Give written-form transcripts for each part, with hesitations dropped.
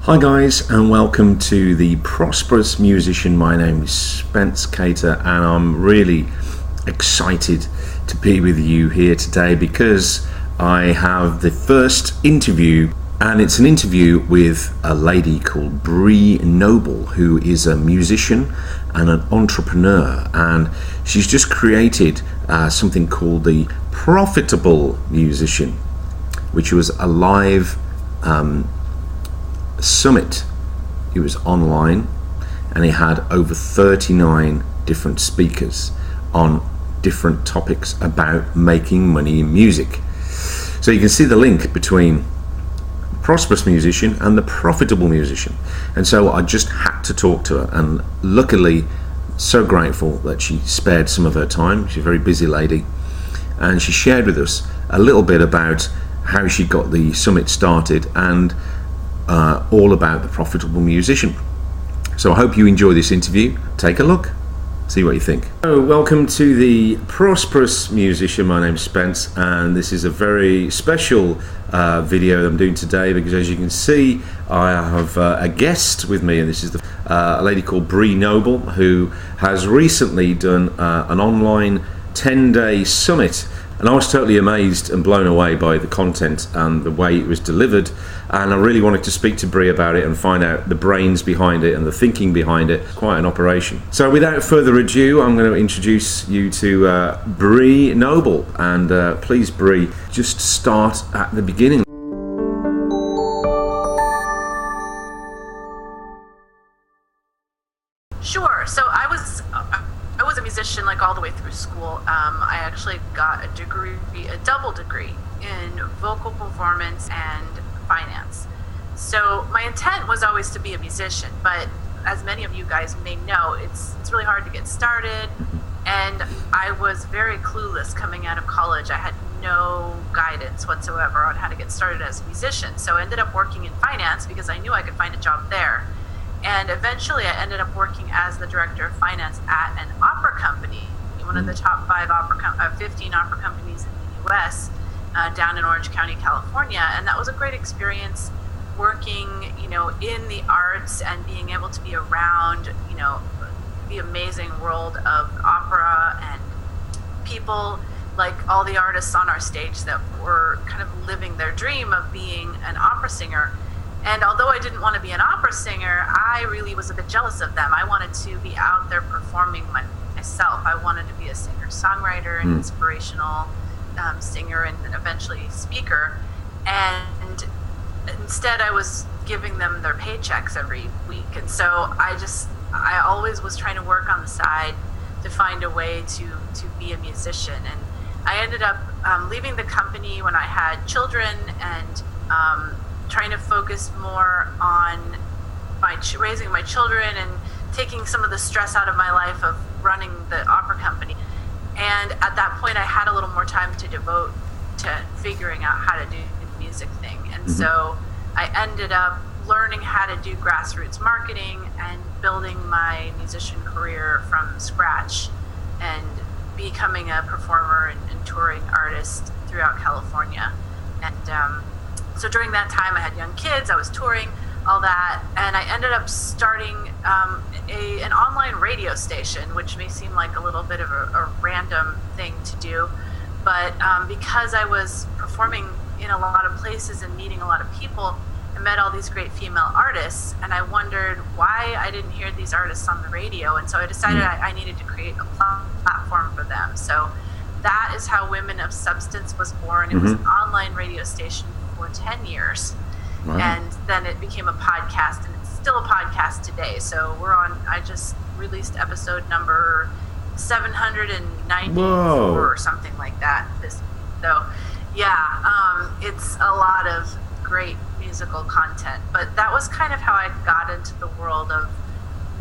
Hi guys, and welcome to the Prosperous Musician. My name is Spence Cater, and I'm really excited to be with you here today because I have the first interview, and it's an interview with a lady called Bree Noble, who is a musician and an entrepreneur, and she's just created something called the Profitable Musician, which was a live summit. It was online, and it had over 39 different speakers on different topics about making money in music. So you can see the link between the Prosperous Musician and the Profitable Musician, and so I just had to talk to her, and luckily so grateful that she spared some of her time. She's a very busy lady, and she shared with us a little bit about how she got the summit started and all about the Profitable Musician. So I hope you enjoy this interview. Take a look, see what you think. So welcome to the Prosperous Musician. My name's Spence, and this is a very special video that I'm doing today because, as you can see, I have a guest with me, and this is a lady called Bree Noble, who has recently done an online 10-day summit. And I was totally amazed and blown away by the content and the way it was delivered, and I really wanted to speak to Bree about it and find out the brains behind it and the thinking behind it. It's quite an operation. So without further ado, I'm going to introduce you to Bree Noble, and please, Bree, just start at the beginning. Sure. So I was a musician like all the way through school. I actually got a degree, a double degree in vocal performance and finance. So my intent was always to be a musician, but as many of you guys may know, it's really hard to get started, and I was very clueless coming out of college. I had no guidance whatsoever on how to get started as a musician. So I ended up working in finance because I knew I could find a job there. And eventually I ended up working as the director of finance at an opera company, one of the top 15 opera companies in the U.S., down in Orange County, California. And that was a great experience working, in the arts and being able to be around, the amazing world of opera and people like all the artists on our stage that were kind of living their dream of being an opera singer. And although I didn't want to be an opera singer, I really was a bit jealous of them. I wanted to be out there performing myself. I wanted to be a singer-songwriter, an inspirational singer, and eventually speaker. And instead, I was giving them their paychecks every week. And so I always was trying to work on the side to find a way to be a musician. And I ended up leaving the company when I had children and trying to focus more on raising my children and taking some of the stress out of my life of running the opera company. And at that point, I had a little more time to devote to figuring out how to do the music thing. And so I ended up learning how to do grassroots marketing and building my musician career from scratch and becoming a performer and touring artist throughout California. And so during that time, I had young kids, I was touring, all that, and I ended up starting an online radio station, which may seem like a little bit of a random thing to do, but because I was performing in a lot of places and meeting a lot of people, I met all these great female artists, and I wondered why I didn't hear these artists on the radio, and so I decided I needed to create a platform for them. So that is how Women of Substance was born. It was an online radio station for 10 years. Wow. And then it became a podcast, and it's still a podcast today. So I just released episode number 794 or something like that. So yeah, it's a lot of great musical content. But that was kind of how I got into the world of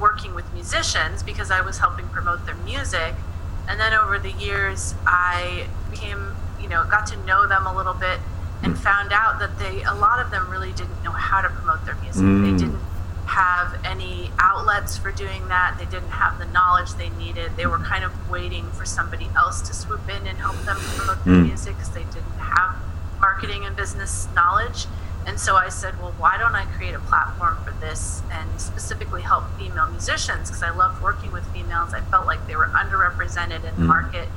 working with musicians, because I was helping promote their music. And then over the years, I became, got to know them a little bit and found out that a lot of them really didn't know how to promote their music. They didn't have any outlets for doing that. They didn't have the knowledge they needed. They were kind of waiting for somebody else to swoop in and help them promote their music because they didn't have marketing and business knowledge. And so I said, well, why don't I create a platform for this and specifically help female musicians? Because I loved working with females. I felt like they were underrepresented in the market.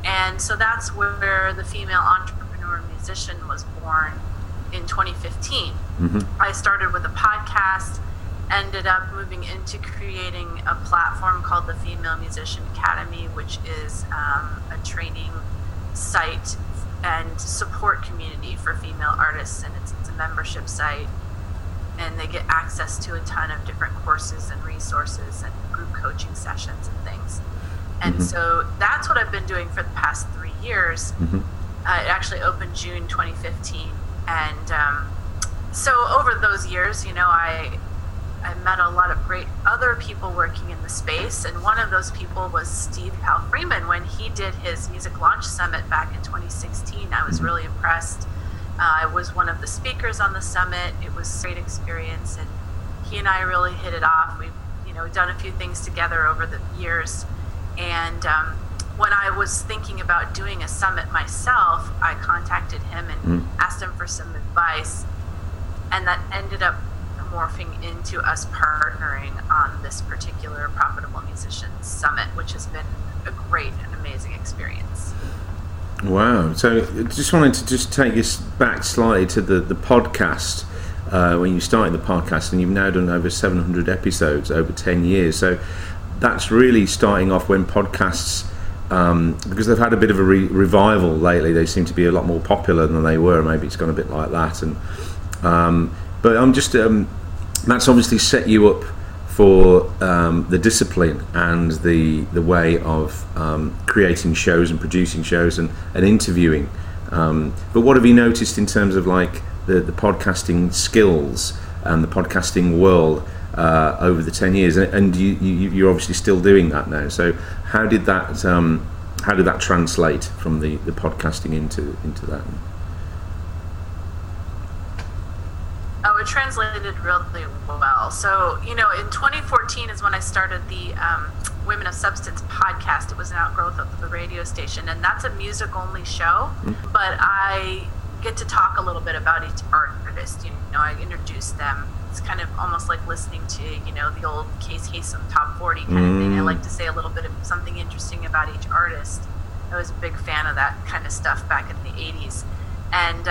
And so that's where the Female Entrepreneur Musician was born in 2015. I started with a podcast, ended up moving into creating a platform called the Female Musician Academy, which is a training site and support community for female artists, and it's a membership site, and they get access to a ton of different courses and resources and group coaching sessions and things. And so that's what I've been doing for the past 3 years. It actually opened June 2015, and so over those years, you know, I met a lot of great other people working in the space, and one of those people was Steve Pal Freeman. When he did his Music Launch Summit back in 2016, I was really impressed. I was one of the speakers on the summit. It was a great experience, and he and I really hit it off. We've, you know, done a few things together over the years, and when I was thinking about doing a summit myself, I contacted him and asked him for some advice, and that ended up morphing into us partnering on this particular Profitable Musicians Summit, which has been a great and amazing experience. Wow. So just wanted to just take us back slightly to the podcast, when you started the podcast, and you've now done over 700 episodes over 10 years. So that's really starting off when podcasts, because they've had a bit of a revival lately, they seem to be a lot more popular than they were. Maybe it's gone a bit like that. And but I'm just that's obviously set you up for the discipline and the way of creating shows and producing shows and interviewing. But what have you noticed in terms of like the podcasting skills and the podcasting world over the 10 years? And you're obviously still doing that now. So how did that translate from the podcasting into that? It translated really well. So, you know, in 2014 is when I started the Women of Substance podcast. It was an outgrowth of the radio station, and that's a music-only show. But I get to talk a little bit about each artist. You know, I introduce them. It's kind of almost like listening to, you know, the old Case Haysom Top 40 kind of thing. I like to say a little bit of something interesting about each artist. I was a big fan of that kind of stuff back in the 80s. And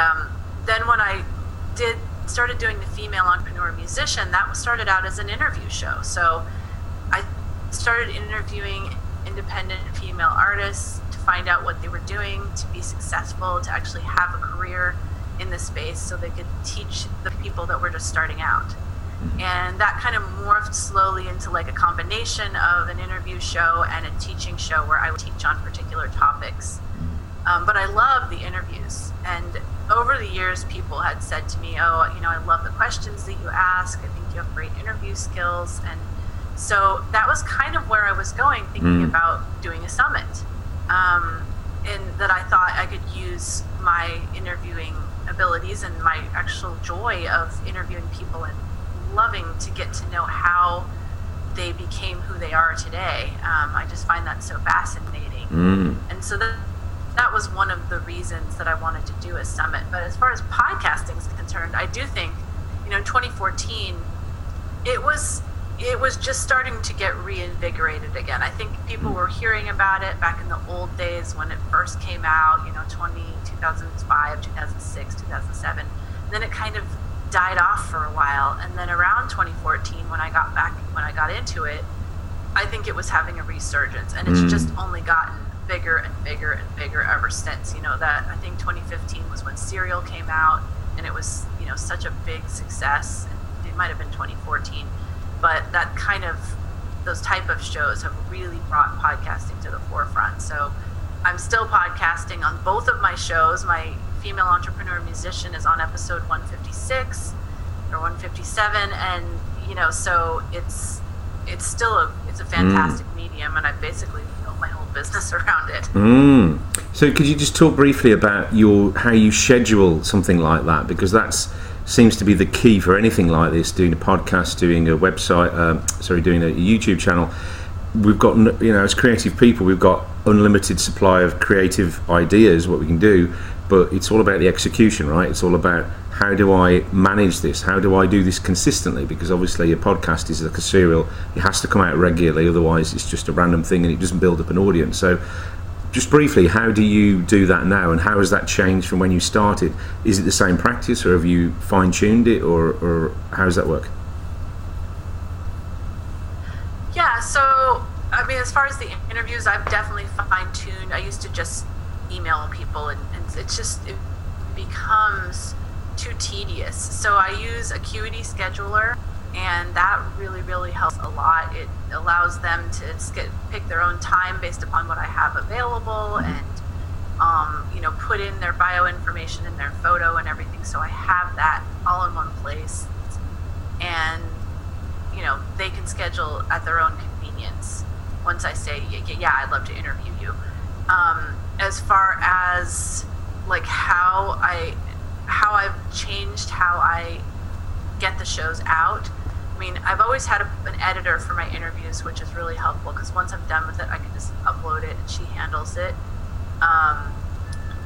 then when I started doing the Female Entrepreneur Musician, that started out as an interview show. So I started interviewing independent female artists to find out what they were doing to be successful, to actually have a career in the space so they could teach the people that were just starting out. And that kind of morphed slowly into like a combination of an interview show and a teaching show where I would teach on particular topics. But I love the interviews, and over the years people had said to me, oh, you know, I love the questions that you ask, I think you have great interview skills. And so that was kind of where I was going, thinking about doing a summit, and that I thought I could use my interviewing abilities and my actual joy of interviewing people and loving to get to know how they became who they are today. I just find that so fascinating. And so that was one of the reasons that I wanted to do a summit. But as far as podcasting is concerned, I do think, you know, in 2014, it was just starting to get reinvigorated again. I think people were hearing about it back in the old days when it first came out, you know, 2005, 2006, 2007. And then it kind of died off for a while. And then around 2014, when I got into it, I think it was having a resurgence, and it's just only gotten bigger and bigger and bigger ever since. You know, that I think 2015 was when Serial came out, and it was, you know, such a big success. It might have been 2014, but that kind of, those type of shows have really brought podcasting to the forefront. So I'm still podcasting on both of my shows. My Female Entrepreneur Musician is on episode 156 or 157, and you know, so it's still a fantastic medium, and I basically built my whole business around it. So could you just talk briefly about how you schedule something like that, because that's seems to be the key for anything like this, doing a podcast, doing a website, doing a YouTube channel. We've got, you know, as creative people, we've got unlimited supply of creative ideas, what we can do, but it's all about the execution, right? It's all about how do I manage this? How do I do this consistently? Because obviously a podcast is like a serial. It has to come out regularly, otherwise it's just a random thing and it doesn't build up an audience. So just briefly, how do you do that now, and how has that changed from when you started? Is it the same practice, or have you fine-tuned it, or how does that work? Yeah, so I mean, as far as the interviews, I've definitely fine-tuned. I used to just email people, and it becomes too tedious. So I use Acuity Scheduler, and that really helps a lot. It allows them to pick their own time based upon what I have available, and put in their bio information and their photo and everything, so I have that all in one place, and they can schedule at their own convenience. Once I say, yeah, I'd love to interview you. As far as like how I've changed how I get the shows out, I mean, I've always had an editor for my interviews, which is really helpful, because once I'm done with it, I can just upload it and she handles it.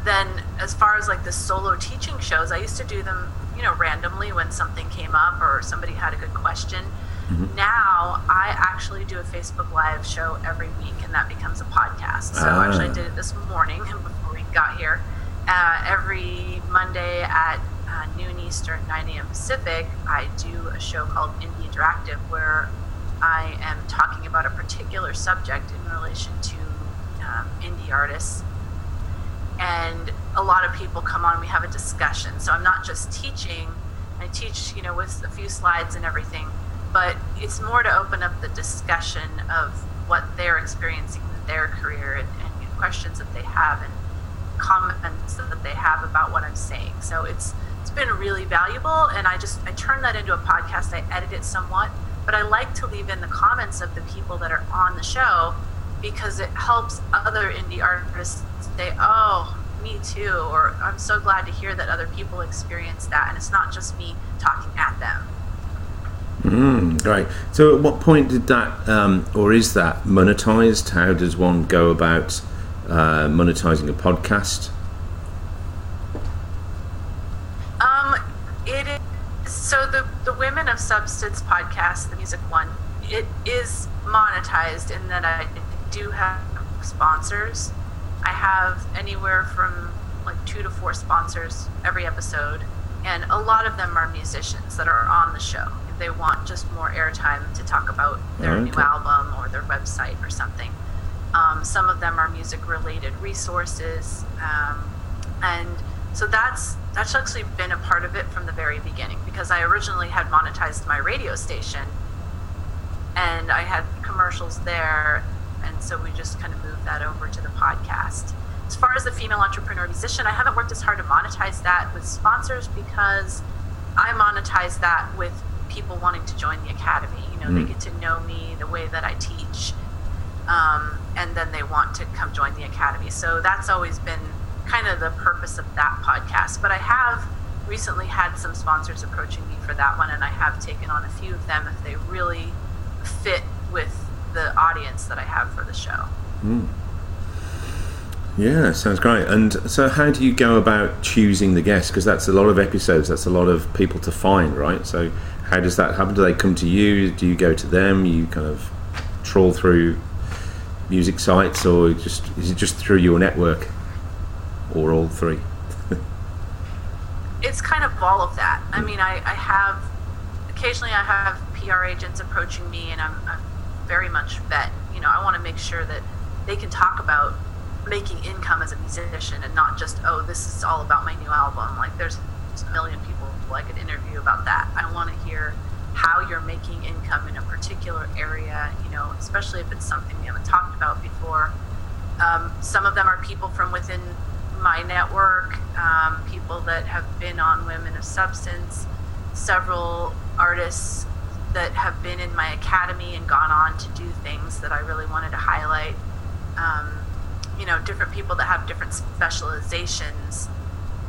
Then as far as like the solo teaching shows, I used to do them, randomly when something came up or somebody had a good question. Mm-hmm. Now I actually do a Facebook Live show every week, and that becomes a podcast. So actually I did it this morning before we got here. Every Monday at noon Eastern, 9 a.m. Pacific, I do a show called Indie Interactive, where I am talking about a particular subject in relation to indie artists. And a lot of people come on, we have a discussion. So I'm not just teaching, I teach, with a few slides and everything, but it's more to open up the discussion of what they're experiencing in their career, and questions that they have, and comments that they have about what I'm saying. So it's been really valuable, and I turn that into a podcast. I edit it somewhat, but I like to leave in the comments of the people that are on the show, because it helps other indie artists say, oh, me too, or I'm so glad to hear that other people experience that, and it's not just me talking at them. Great. So at what point did that, or is that monetized? How does one go about monetizing a podcast? It is, so the Women of Substance podcast, the music one, it is monetized in that I do have sponsors. I have anywhere from like 2 to 4 sponsors every episode, and a lot of them are musicians that are on the show. If they want just more airtime to talk about their new album or their website or something. Some of them are music-related resources, and so that's actually been a part of it from the very beginning, because I originally had monetized my radio station, and I had commercials there, and so we just kind of moved that over to the podcast. As far as the female entrepreneur musician, I haven't worked as hard to monetize that with sponsors, because I monetize that with people wanting to join the academy. They get to know me, the way that I teach, and then they want to come join the academy. So that's always been kind of the purpose of that podcast. But I have recently had some sponsors approaching me for that one, and I have taken on a few of them if they really fit with the audience that I have for the show. Yeah, sounds great. And so how do you go about choosing the guests? Because that's a lot of episodes, that's a lot of people to find, right? So how does that happen? Do they come to you? Do you go to them? You kind of trawl through music sites, or is it just through your network, or all three? It's kind of all of that. I mean, I have occasionally I have PR agents approaching me, and I'm very much vet. I want to make sure that they can talk about making income as a musician, and not just, oh, this is all about my new album. Like, there's a million people I could interview about that. I want to hear how you're making income in a particular area, especially if it's something we haven't talked about before. Some of them are people from within my network, people that have been on Women of Substance, several artists that have been in my academy and gone on to do things that I really wanted to highlight. Different people that have different specializations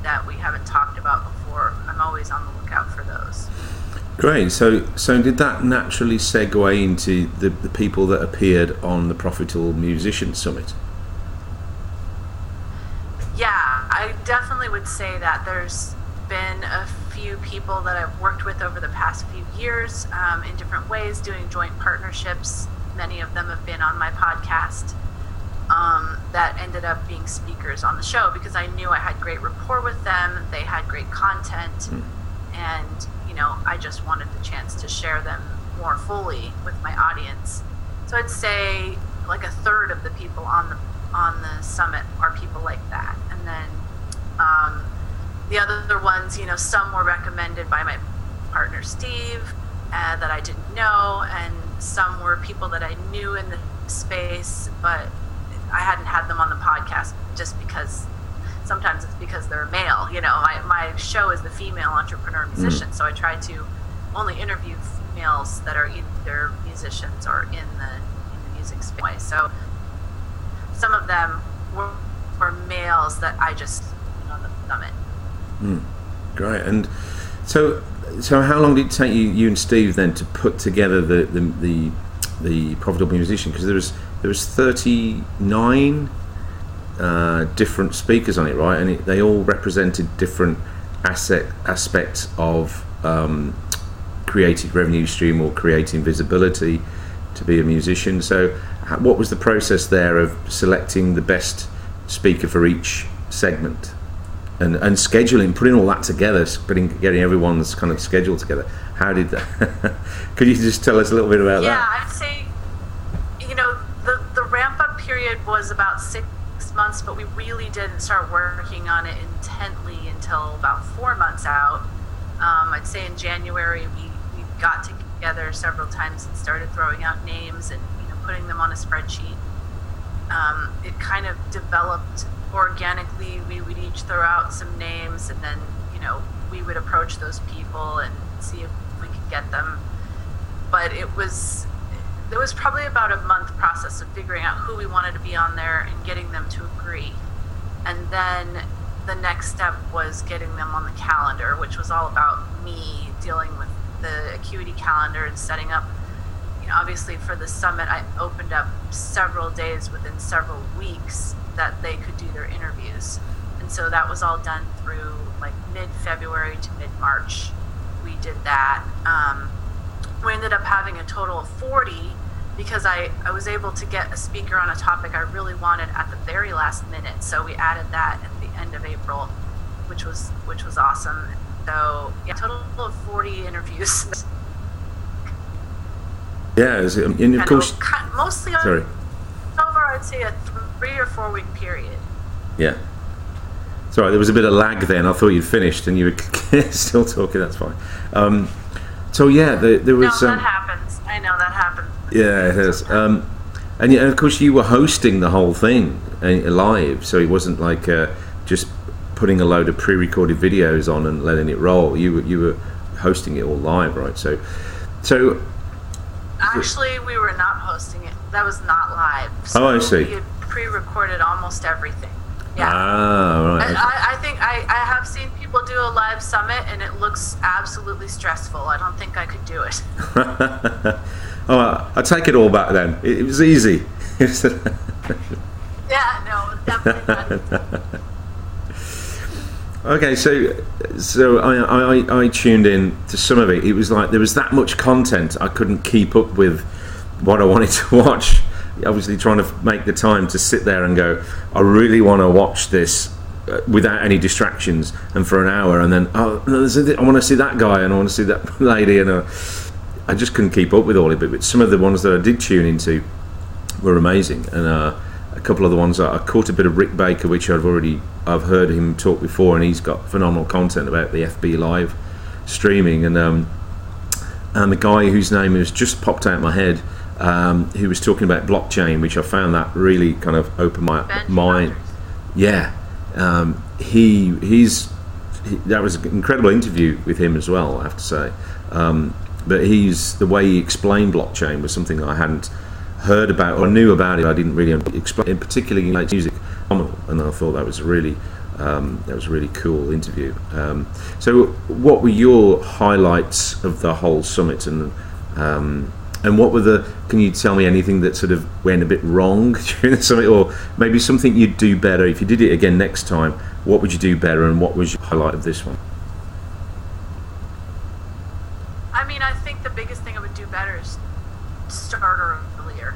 that we haven't talked about before. I'm always on the lookout for those. Great. So did that naturally segue into the people that appeared on the Profitable Musician Summit? Yeah, I definitely would say that there's been a few few people that I've worked with over the past few years in different ways, doing joint partnerships. Many of them have been on my podcast that ended up being speakers on the show because I knew I had great rapport with them. They had great content, and I just wanted the chance to share them more fully with my audience. So I'd say like a third of the people on the summit are people like that, and then the other ones, some were recommended by my partner Steve that I didn't know, and some were people that I knew in the space, but I hadn't had them on the podcast just because sometimes it's because they're male. My show is the female entrepreneur musician, so I try to only interview females that are either musicians or in the music space. So some of them were males that I just on the summit. Great. And so how long did it take you and Steve then to put together the Profitable Musician? Because there was 39 different speakers on it, right? And they all represented different aspects of creating revenue stream or creating visibility to be a musician. So what was the process there of selecting the best speaker for each segment and scheduling, putting all that together, getting everyone's kind of schedule together? How did that could you just tell us a little bit about that? Yeah, I'd say the ramp up period was about 6 months, but we really didn't start working on it intently until about 4 months out. I'd say in January we got together several times and started throwing out names and putting them on a spreadsheet. It kind of developed organically. We would each throw out some names, and then we would approach those people and see if we could get them. But there was probably about a month process of figuring out who we wanted to be on there and getting them to agree. And then the next step was getting them on the calendar, which was all about me dealing with the Acuity calendar and setting up. Obviously for the summit, I opened up several days within several weeks that they could do their interviews. And so that was all done through like mid-February to mid-March. We did that. We ended up having a total of 40 because I was able to get a speaker on a topic I really wanted at the very last minute. So we added that at the end of April, which was awesome. So yeah, total of 40 interviews. Yeah, and of course, mostly over, I'd say a 3 or 4 week period. Yeah. Sorry, there was a bit of lag then. I thought you'd finished and you were still talking. That's fine. So yeah, there was. No, that happens. I know that happens. Yeah, it has. And of course, you were hosting the whole thing live, so it wasn't like just putting a load of pre-recorded videos on and letting it roll. You were hosting it all live, right? So. Actually, we were not hosting it. That was not live. So I see. We had pre-recorded almost everything. Yeah. Ah, right. I think I have seen people do a live summit, and it looks absolutely stressful. I don't think I could do it. I take it all back then. It was easy. Yeah, no, definitely not. Okay, so I tuned in to some of it. It was like there was that much content I couldn't keep up with what I wanted to watch. Obviously trying to make the time to sit there and go, I really want to watch this without any distractions and for an hour, and then I want to see that guy and I want to see that lady, and I just couldn't keep up with all of it. But some of the ones that I did tune into were amazing, and a couple of the ones I caught a bit of Rick Baker, which I've heard him talk before, and he's got phenomenal content about the FB Live streaming, and the guy whose name has just popped out of my head, who was talking about blockchain, which I found that really kind of opened my mind. Yeah, that was an incredible interview with him as well, I have to say. But the way he explained blockchain was something I hadn't heard about or knew about it. I didn't really explain, in particularly like music, and I thought that was a really cool interview. So, what were your highlights of the whole summit, and what were can you tell me anything that sort of went a bit wrong during the summit, or maybe something you'd do better if you did it again next time? What would you do better, and what was your highlight of this one? better start earlier.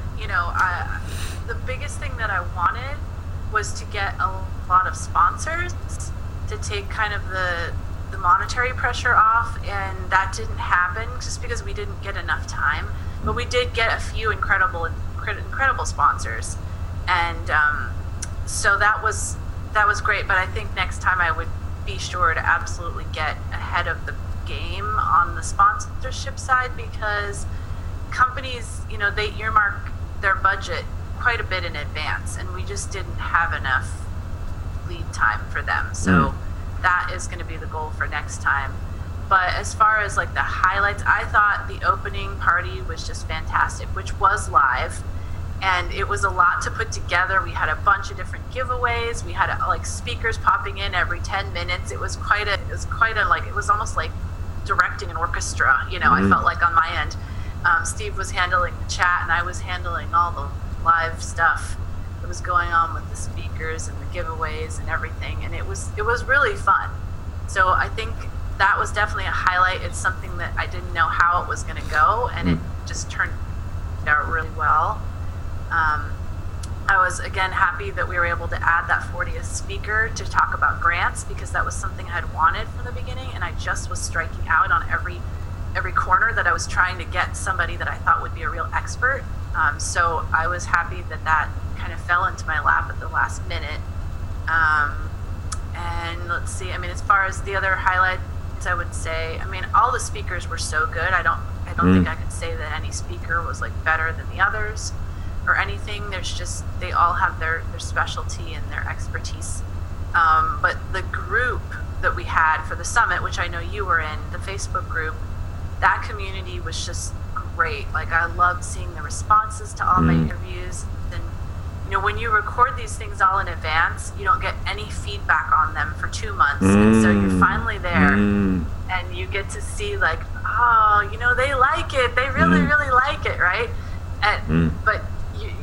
The biggest thing that I wanted was to get a lot of sponsors to take kind of the monetary pressure off, and that didn't happen just because we didn't get enough time. But we did get a few incredible sponsors, and so that was great. But I think next time I would be sure to absolutely get ahead of the game on the sponsorship side, because companies, they earmark their budget quite a bit in advance, and we just didn't have enough lead time for them. So that is going to be the goal for next time. But as far as like the highlights, I thought the opening party was just fantastic, which was live, and it was a lot to put together. We had a bunch of different giveaways. We had like speakers popping in every 10 minutes. It was it was almost like directing an orchestra. I felt like on my end. Steve was handling the chat, and I was handling all the live stuff that was going on with the speakers and the giveaways and everything, and it was really fun. So I think that was definitely a highlight. It's something that I didn't know how it was going to go, and it just turned out really well. I was again happy that we were able to add that 40th speaker to talk about grants, because that was something I had wanted from the beginning, and I just was striking out on every corner that I was trying to get somebody that I thought would be a real expert. So I was happy that kind of fell into my lap at the last minute. And let's see, as far as the other highlights, I would say, all the speakers were so good. I don't think I could say that any speaker was like better than the others or anything. There's just, they all have their specialty and their expertise. But the group that we had for the summit, which I know you were in, the Facebook group, that community was just great. Like, I loved seeing the responses to all my interviews. And when you record these things all in advance, you don't get any feedback on them for 2 months. And so you're finally there, and you get to see like, they like it. They really, really like it, right? And but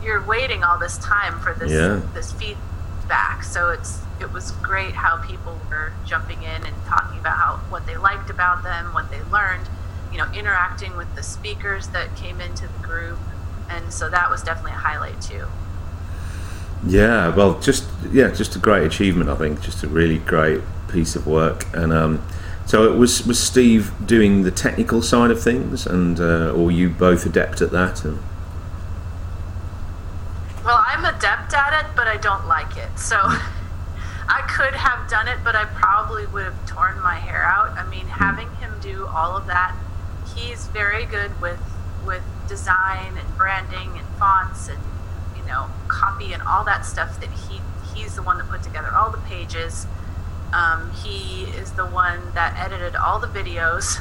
you're waiting all this time for this feedback. So it was great how people were jumping in and talking about what they liked about them, what they learned, interacting with the speakers that came into the group. And so that was definitely a highlight too. Yeah, well, just a great achievement, I think. Just a really great piece of work. And so it was Steve doing the technical side of things, and or you both adept at that? Well, I'm adept at it, but I don't like it. So I could have done it, but I probably would have torn my hair out. Having him do all of that, he's very good with design and branding and fonts and copy and all that stuff. That he's the one that put together all the pages. He is the one that edited all the videos.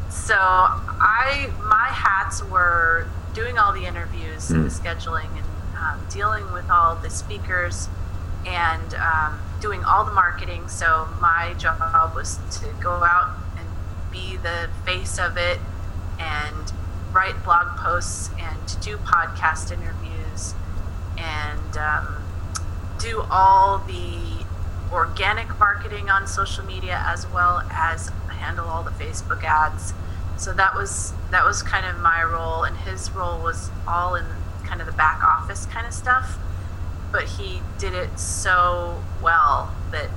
So my hats were doing all the interviews and the scheduling and dealing with all the speakers and doing all the marketing. So my job was to go out and be the face of it and write blog posts and to do podcast interviews and do all the organic marketing on social media, as well as handle all the Facebook ads. So that was kind of my role, and his role was all in kind of the back office kind of stuff. But he did it so well that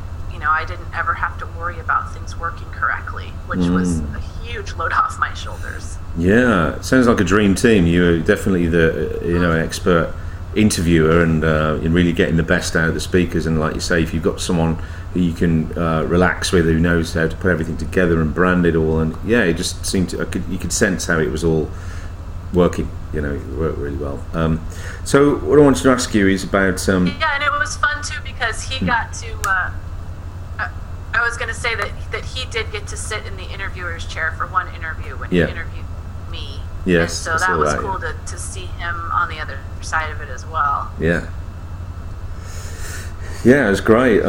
I didn't ever have to worry about things working correctly, which was a huge load off my shoulders. Yeah, it sounds like a dream team. You were definitely the expert interviewer and in really getting the best out of the speakers. And like you say, if you've got someone who you can relax with, who knows how to put everything together and brand it all, and it just seemed to, you could sense how it was all working. It worked really well. So what I wanted to ask you is about and it was fun too, because he got to I was going to say that he did get to sit in the interviewer's chair for one interview when he interviewed me. Yes, and so that was cool to see him on the other side of it as well. Yeah, it was great.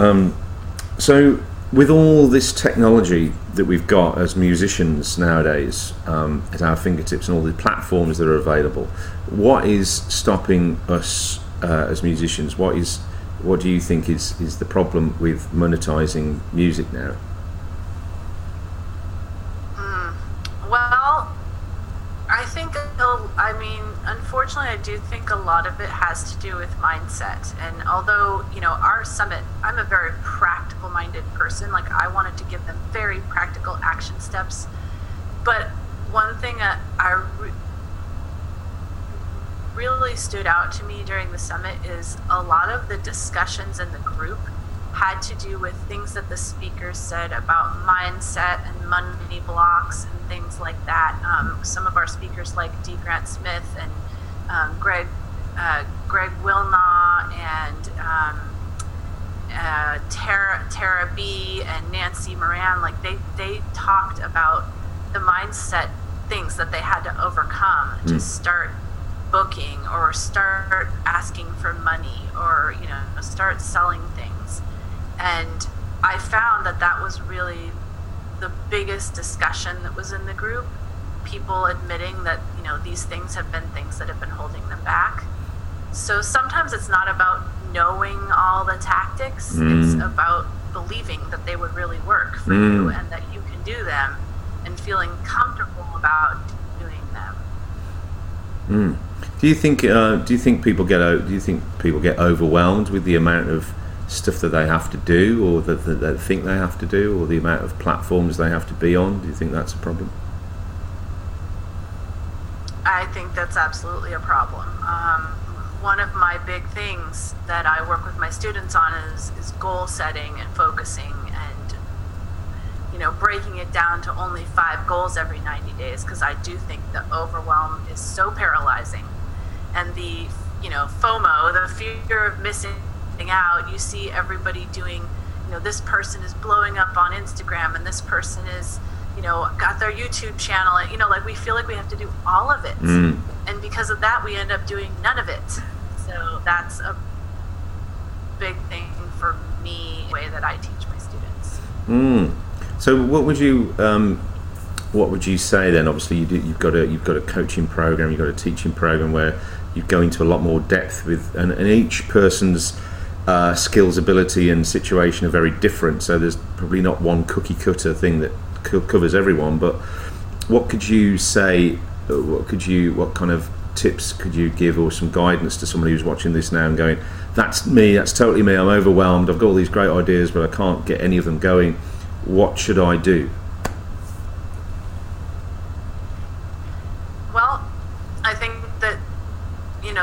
So with all this technology that we've got as musicians nowadays at our fingertips, and all the platforms that are available, what is stopping us as musicians? What do you think is the problem with monetizing music now? Well, I I think, I mean, unfortunately, I do think a lot of it has to do with mindset. And although, our summit, I'm a very practical minded person. Like, I wanted to give them very practical action steps. But one thing that really stood out to me during the summit is a lot of the discussions in the group had to do with things that the speakers said about mindset and money blocks and things like that. Some of our speakers like D. Grant Smith and Greg Wilnaugh and Tara B. and Nancy Moran, like they talked about the mindset things that they had to overcome to start booking or start asking for money or start selling things. And I found that was really the biggest discussion that was in the group. People admitting that these things have been things that have been holding them back. So sometimes it's not about knowing all the tactics, it's about believing that they would really work for you and that you can do them and feeling comfortable about doing them. Do you think people get overwhelmed with the amount of stuff that they have to do, or that they think they have to do, or the amount of platforms they have to be on? Do you think that's a problem? I think that's absolutely a problem. One of my big things that I work with my students on is goal setting and focusing, and breaking it down to only 5 goals every 90 days, because I do think the overwhelm is so paralyzing. And the FOMO, the fear of missing out, you see everybody doing, this person is blowing up on Instagram and this person is got their YouTube channel, and like we feel like we have to do all of it, and because of that we end up doing none of it. So that's a big thing for me, the way that I teach my students. So what would you say then? Obviously you've got a coaching program, you've got a teaching program where you go into a lot more depth with, and each person's skills, ability and situation are very different, so there's probably not one cookie cutter thing that covers everyone. But what could you say, what kind of tips could you give, or some guidance to somebody who's watching this now and going, that's me, that's totally me, I'm overwhelmed, I've got all these great ideas but I can't get any of them going, what should I do? Well, I think that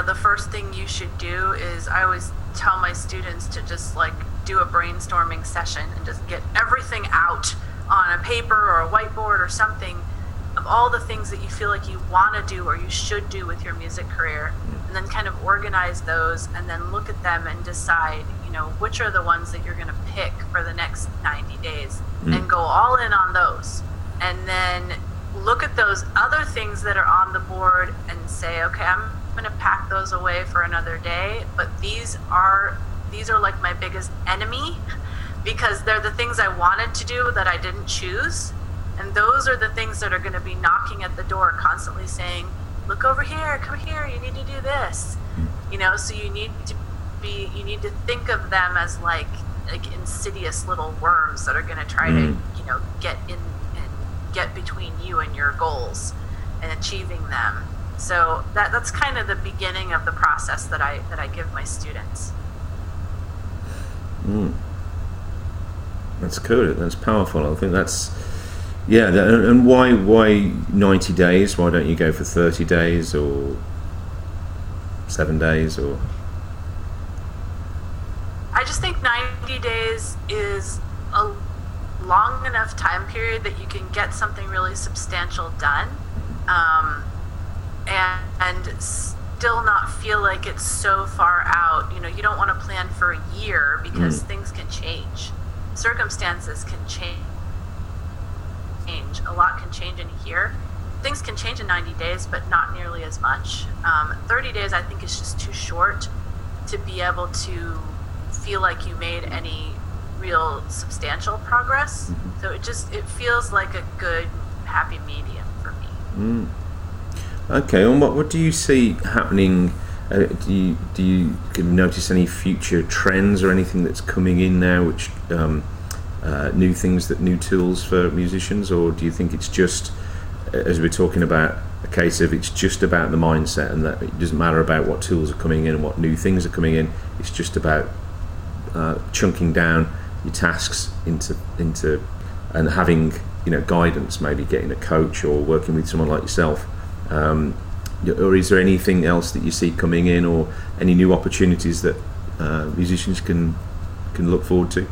the first thing you should do is, I always tell my students to just do a brainstorming session and just get everything out on a paper or a whiteboard or something of all the things that you feel like you want to do or you should do with your music career, and then kind of organize those and then look at them and decide which are the ones that you're going to pick for the next 90 days and go all in on those, and then look at those other things that are on the board and say, okay, I'm going to pack those away for another day, but these are like my biggest enemy, because they're the things I wanted to do that I didn't choose, and those are the things that are going to be knocking at the door constantly saying, look over here, come here, you need to do this. So you need to think of them as like insidious little worms that are going to try to get in and get between you and your goals and achieving them. So that's kind of the beginning of the process that I give my students. That's good. That's powerful. I think that's, and why 90 days? Why don't you go for 30 days or 7 days? Or I just think 90 days is a long enough time period that you can get something really substantial done, and still not feel like it's so far out. You don't want to plan for a year, because things can change. Circumstances can change. A lot can change in a year. Things can change in 90 days, but not nearly as much. 30 days, I think, is just too short to be able to feel like you made any real substantial progress. So it feels like a good, happy medium for me. Okay, and what do you see happening? Do you notice any future trends or anything that's coming in now, which new tools for musicians, or do you think it's just, as we're talking about, a case of it's just about the mindset, and that it doesn't matter about what tools are coming in and what new things are coming in. It's just about chunking down your tasks into and having, you know, guidance, maybe getting a coach or working with someone like yourself. Or is there anything else that you see coming in, or any new opportunities that musicians can look forward to?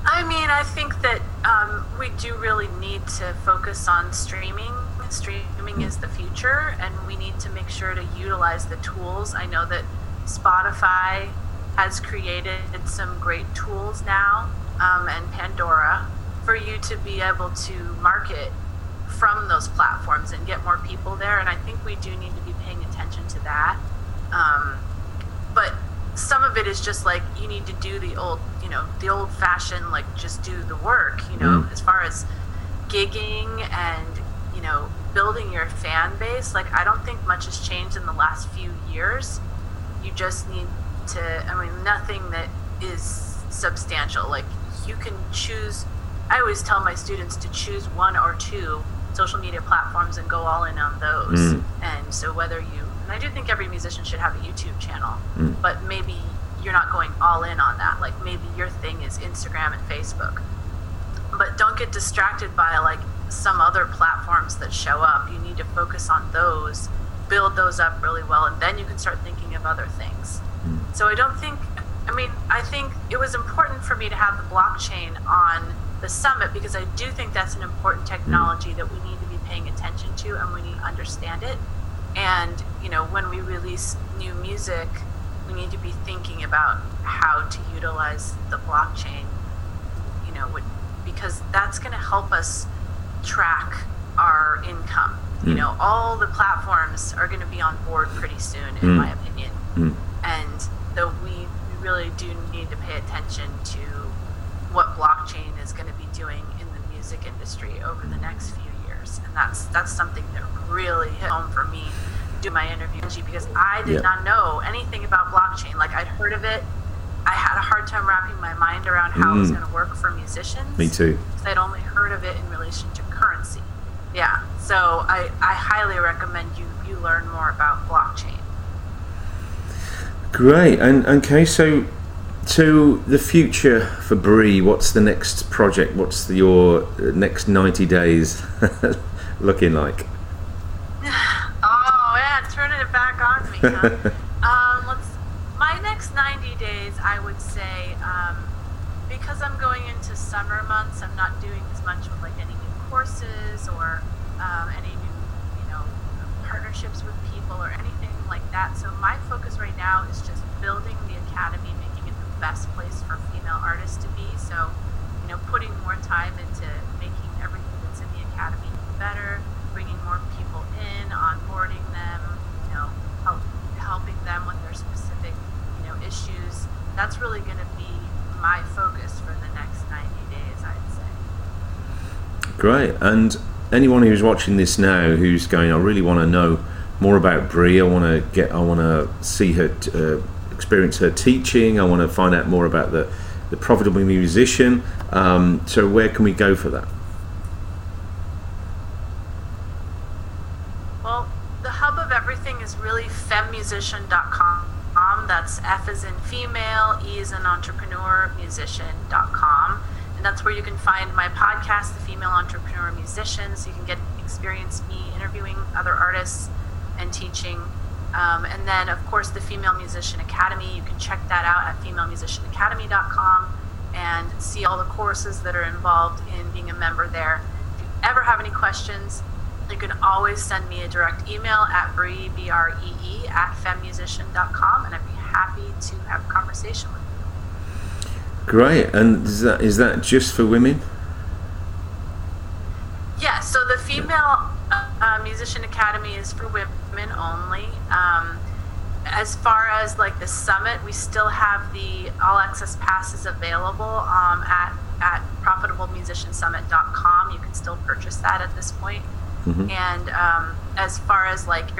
I mean, I think that we do really need to focus on streaming. Streaming is the future, and we need to make sure to utilize the tools. I know that Spotify has created some great tools now, and Pandora, for you to be able to market from those platforms and get more people there. And I think we do need to be paying attention to that. But some of it is just like, you need to do the old fashioned, like, just do the work, as far as gigging and, building your fan base. Like, I don't think much has changed in the last few years. You just need to, nothing that is substantial. Like, you can choose, I always tell my students to choose one or two social media platforms and go all in on those. And so whether and I do think every musician should have a YouTube channel, but maybe you're not going all in on that. Like, maybe your thing is Instagram and Facebook. But don't get distracted by, like, some other platforms that show up. You need to focus on those, build those up really well, and then you can start thinking of other things. So I think it was important for me to have the blockchain on the summit, because I do think that's an important technology that we need to be paying attention to, and we need to understand it. And, when we release new music, we need to be thinking about how to utilize the blockchain, because that's going to help us track our income. All the platforms are going to be on board pretty soon, in my opinion. And so we really do need to pay attention to what blockchain is going to be doing in the music industry over the next few years. And that's something that really hit home for me doing my interview, because I did not know anything about blockchain. Like, I'd heard of it. I had a hard time wrapping my mind around how it was going to work for musicians. Me too. Because I'd only heard of it in relation to currency. Yeah. So I highly recommend you learn more about blockchain. Great. And okay, so the future for Bree, what's the next project? What's your next 90 days looking like? Oh, man, turning it back on me, huh? My next 90 days, I would say, because I'm going into summer months, I'm not doing as much with, like, any new courses or any new, partnerships with people or anything like that. So my focus right now is just building the academy, making it the best place for female artists to be. So, putting more time into making everything that's in the academy better, bringing more people in, onboarding them, helping them with their specific, issues. That's really going to be my focus for the next 90 days, I'd say. Great. And anyone who's watching this now who's going, I really want to know more about Bree, I want to see her, experience her teaching, I want to find out more about the Profitable Musician, so where can we go for that? Well, the hub of everything is really femusician.com. That's F as in female, E as in entrepreneur, musician.com. And that's where you can find my podcast, The Female Entrepreneur Musician, so you can get experience me interviewing other artists and teaching. And then, of course, the Female Musician Academy. You can check that out at femalemusicianacademy.com and see all the courses that are involved in being a member there. If you ever have any questions, you can always send me a direct email at Bree, B-R-E-E, at femusician.com, and I'd be happy to have a conversation with you. Great. And is that just for women? Yeah, so the Female Musician Academy is for women only. As far as, like, the summit, we still have the all access passes available at profitablemusiciansummit.com. You can still purchase that at this point. And as far as, like,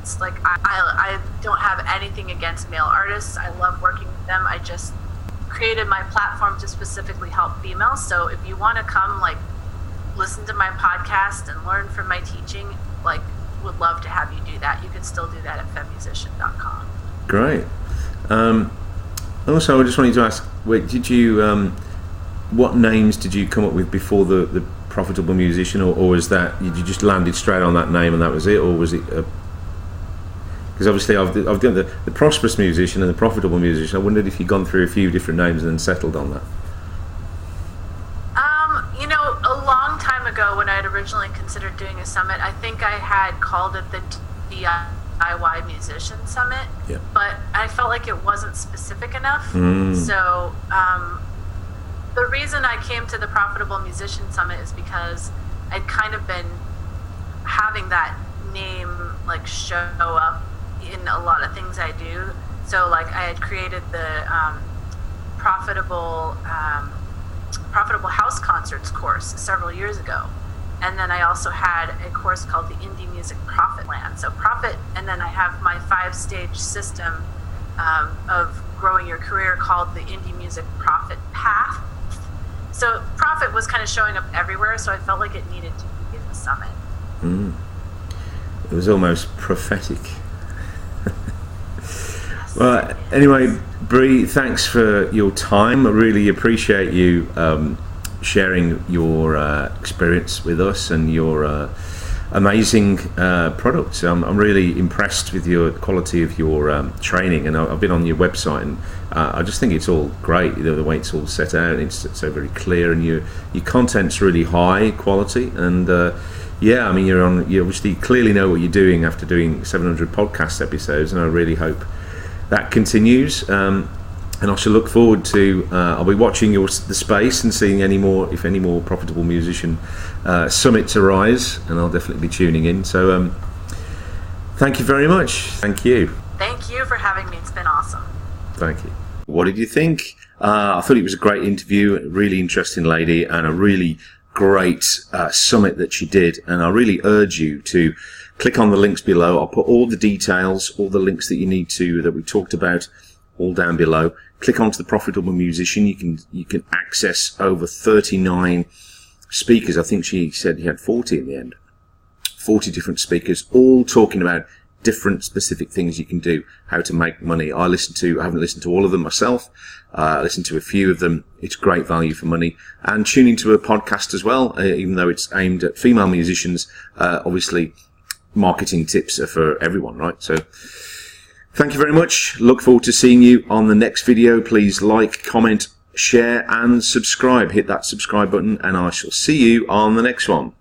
it's like, I don't have anything against male artists. I love working with them. I just created my platform to specifically help females. So if you want to come, like, listen to my podcast and learn from my teaching, like, would love to have you do that. You can still do that at femusician.com. Great. Also, I just wanted to ask, did you, what names did you come up with before the Profitable Musician, or was that, you just landed straight on that name and that was it, or was it, because obviously I've done the Prosperous Musician and the Profitable Musician. I wondered if you'd gone through a few different names and then settled on that. You know, a long time ago when I had originally considered doing a summit, I think I had called it the DIY Musician Summit, yeah. But I felt like it wasn't specific enough. So the reason I came to the Profitable Musician Summit is because I'd kind of been having that name like show up in a lot of things I do. So like I had created the Profitable House Concerts course several years ago. And then I also had a course called the Indie Music Profit Plan. So Profit, and then I have my 5-stage system of growing your career called the Indie Music Profit Path. So Profit was kind of showing up everywhere, so I felt like it needed to be in the summit. It was almost prophetic. Well, anyway, Bree, thanks for your time. I really appreciate you sharing your experience with us and your amazing products. I'm really impressed with your quality of your training, and I've been on your website, and I just think it's all great, the way it's all set out. It's so very clear, and your content's really high quality, and yeah, I mean, you obviously clearly know what you're doing after doing 700 podcast episodes, and I really hope that continues. And I shall look forward to. I'll be watching the space and seeing if any more Profitable Musician summits arise, and I'll definitely be tuning in. So, thank you very much. Thank you. Thank you for having me. It's been awesome. Thank you. What did you think? I thought it was a great interview, a really interesting lady, and a really great summit that she did. And I really urge you to click on the links below. I'll put all the details, all the links that you need to, that we talked about, all down below. Click onto the Profitable Musician. You can access over 39 speakers. I think she said he had 40 in the end. 40 different speakers, all talking about different specific things you can do, how to make money. I haven't listened to all of them myself. I listened to a few of them. It's great value for money. And tune into her podcast as well, even though it's aimed at female musicians. Obviously, marketing tips are for everyone, right? So, thank you very much. Look forward to seeing you on the next video. Please like, comment, share, and subscribe. Hit that subscribe button, and I shall see you on the next one.